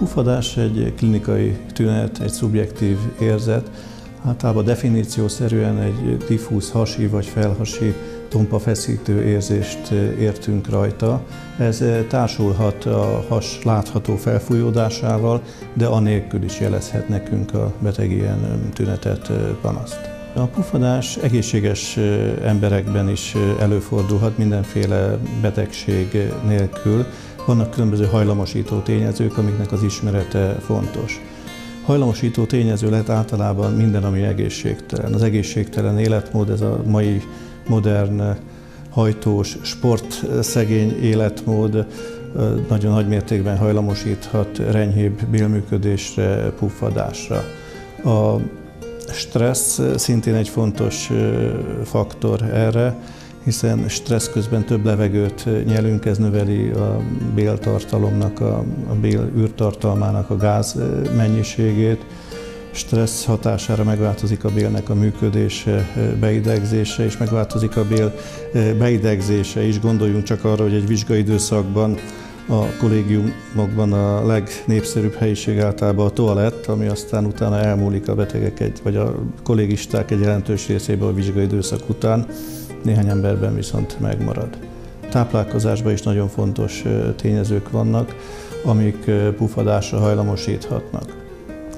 puffadás egy klinikai tünet, egy szubjektív érzet. Általában definíciószerűen egy diffúz hasi vagy felhasi tompafeszítő érzést értünk rajta. Ez társulhat a has látható felfújódásával, de anélkül is jelezhet nekünk a beteg ilyen tünetet, panaszt. A puffadás egészséges emberekben is előfordulhat mindenféle betegség nélkül. Vannak különböző hajlamosító tényezők, amiknek az ismerete fontos. Hajlamosító tényező lehet általában minden, ami egészségtelen. Az egészségtelen életmód, ez a mai modern, hajtós, sportszegény életmód nagyon nagy mértékben hajlamosíthat renyhébb bélműködésre, puffadásra. A stressz szintén egy fontos faktor erre, hiszen stressz közben több levegőt nyelünk, ez növeli a béltartalomnak, a bél űrtartalmának a gáz mennyiségét. Stressz hatására megváltozik a bélnek a működése, beidegzése, és megváltozik a bél beidegzése is. Gondoljunk csak arra, hogy egy vizsgaidőszakban a kollégiumokban a legnépszerűbb helyiség általában a toalett, ami aztán utána elmúlik a betegek vagy a kollégisták egy jelentős részében a vizsgaidőszak után, néhány emberben viszont megmarad. Táplálkozásban is nagyon fontos tényezők vannak, amik puffadásra hajlamosíthatnak.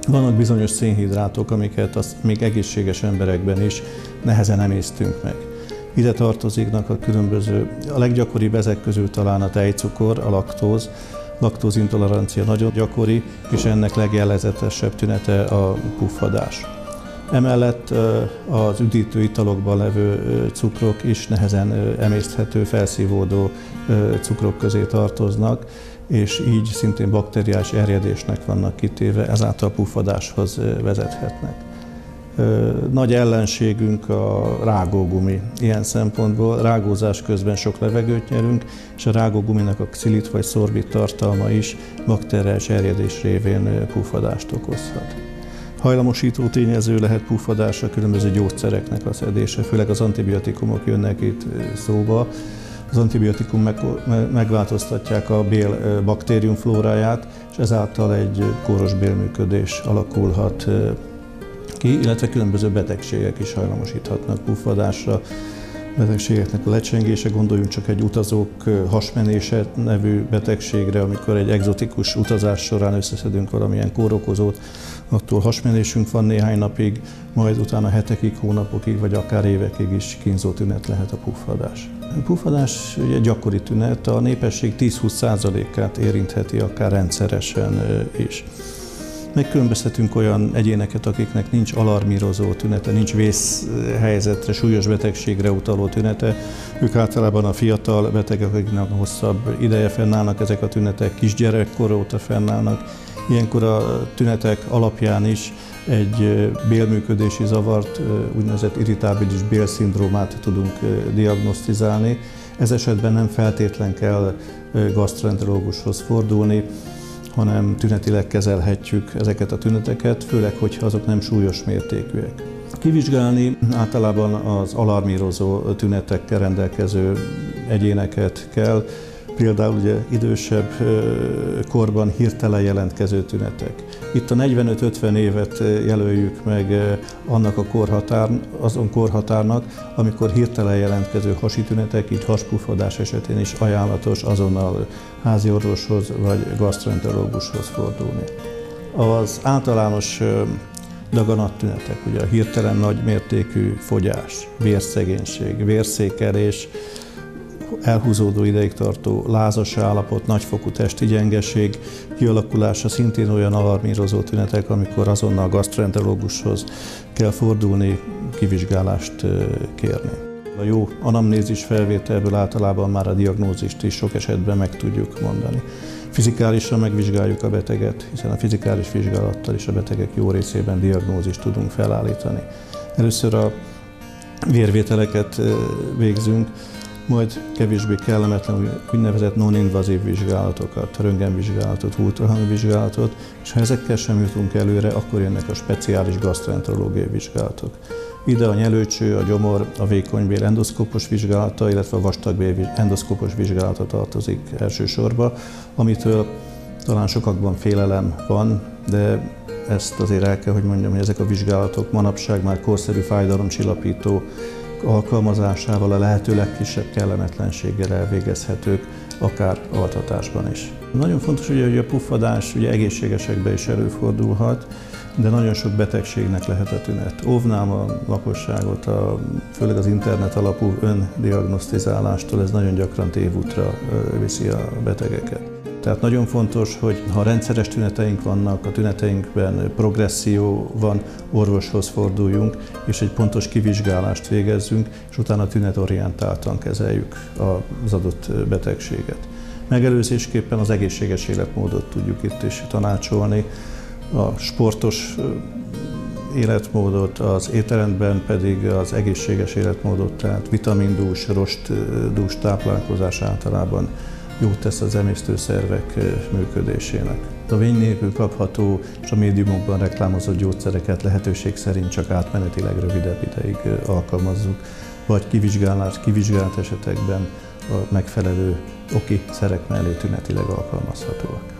Vannak bizonyos szénhidrátok, amiket még egészséges emberekben is nehezen emésztünk meg. Ide tartoznak a leggyakoribb ezek közül talán a tejcukor, a laktóz. Laktózintolerancia nagyon gyakori, és ennek legjellegzetesebb tünete a puffadás. Emellett az üdítő italokban levő cukrok is nehezen emészthető, felszívódó cukrok közé tartoznak, és így szintén bakteriális erjedésnek vannak kitéve, ezáltal puffadáshoz vezethetnek. Nagy ellenségünk a rágógumi. Ilyen szempontból rágózás közben sok levegőt nyerünk, és a rágóguminak a xilit vagy szorbit tartalma is bakteriális erjedés révén puffadást okozhat. Hajlamosító tényező lehet puffadásra különböző gyógyszereknek a szedése, főleg az antibiotikumok jönnek itt szóba. Az antibiotikum megváltoztatják a bél baktériumflóráját, és ezáltal egy kóros bélműködés alakulhat ki, illetve különböző betegségek is hajlamosíthatnak puffadásra. Betegségeknek a lecsengése, gondoljunk csak egy utazók hasmenése nevű betegségre, amikor egy egzotikus utazás során összeszedünk valamilyen kórokozót, attól hasmenésünk van néhány napig, majd utána hetekig, hónapokig, vagy akár évekig is kínzó tünet lehet a puffadás. A puffadás ugye gyakori tünet, a népesség 10-20%-át érintheti akár rendszeresen is. Megkülönböztetünk olyan egyéneket, akiknek nincs alarmírozó tünete, nincs vészhelyzetre, súlyos betegségre utaló tünete. Ők általában a fiatal betegek, akiknek hosszabb ideje fennállnak ezek a tünetek, kisgyerekkor óta fennállnak. Ilyenkor a tünetek alapján is egy bélműködési zavart, úgynevezett irritábilis bélszindrómát tudunk diagnosztizálni. Ez esetben nem feltétlen kell gastroenterológushoz fordulni, hanem tünetileg kezelhetjük ezeket a tüneteket, főleg, hogyha azok nem súlyos mértékűek. Kivizsgálni általában az alarmírozó tünetekkel rendelkező egyéneket kell, például ugye idősebb korban hirtelen jelentkező tünetek. Itt a 45-50 évet jelöljük meg annak azon korhatárnak, amikor hirtelen jelentkező hasi tünetek, így haspuffadás esetén is ajánlatos azonnal háziorvoshoz vagy gastroenterológushoz fordulni. Az általános daganattünetek, ugye a hirtelen nagy mértékű fogyás, vérszegénység, vérszékelés, elhúzódó ideig tartó lázas állapot, nagyfokú testi gyengeség kialakulása szintén olyan alarmírozó tünetek, amikor azonnal gastroenterológushoz kell fordulni, kivizsgálást kérni. A jó anamnézis felvételből általában már a diagnózist is sok esetben meg tudjuk mondani. Fizikálisan megvizsgáljuk a beteget, hiszen a fizikális vizsgálattal is a betegek jó részében diagnózist tudunk felállítani. Először a vérvételeket végzünk, majd kevésbé kellemetlen úgynevezett non-invazív vizsgálatokat, röntgenvizsgálatot, ultrahangvizsgálatot, és ha ezekkel sem jutunk előre, akkor jönnek a speciális gastroenterológiai vizsgálatok. Ide a nyelőcső, a gyomor, a vékonybél endoszkópos vizsgálata, illetve a vastagbél endoszkópos vizsgálata tartozik elsősorban, amitől Talán sokakban félelem van, de ezt azért el kell, hogy mondjam, hogy ezek a vizsgálatok manapság már korszerű fájdalomcsillapító alkalmazásával a lehető legkisebb kellemetlenséggel elvégezhetők, akár altatásban is. Nagyon fontos, hogy a puffadás egészségesekben is előfordulhat, de nagyon sok betegségnek lehet a tünet. Óvnám a lakosságot, főleg az internet alapú öndiagnosztizálástól, ez nagyon gyakran tévútra viszi a betegeket. Tehát nagyon fontos, hogy ha rendszeres tüneteink vannak, a tüneteinkben progresszió van, orvoshoz forduljunk, és egy pontos kivizsgálást végezzünk, és utána tünetorientáltan kezeljük az adott betegséget. Megelőzésképpen az egészséges életmódot tudjuk itt is tanácsolni, a sportos életmódot, az étrendben pedig az egészséges életmódot, tehát vitamindús, rostdús táplálkozás általában jót tesz az emésztőszervek működésének. A vény nélkül kapható és a médiumokban reklámozott gyógyszereket lehetőség szerint csak átmenetileg rövidebb ideig alkalmazzuk, vagy kivizsgált esetekben a megfelelő oki szerek mellé tünetileg alkalmazhatóak.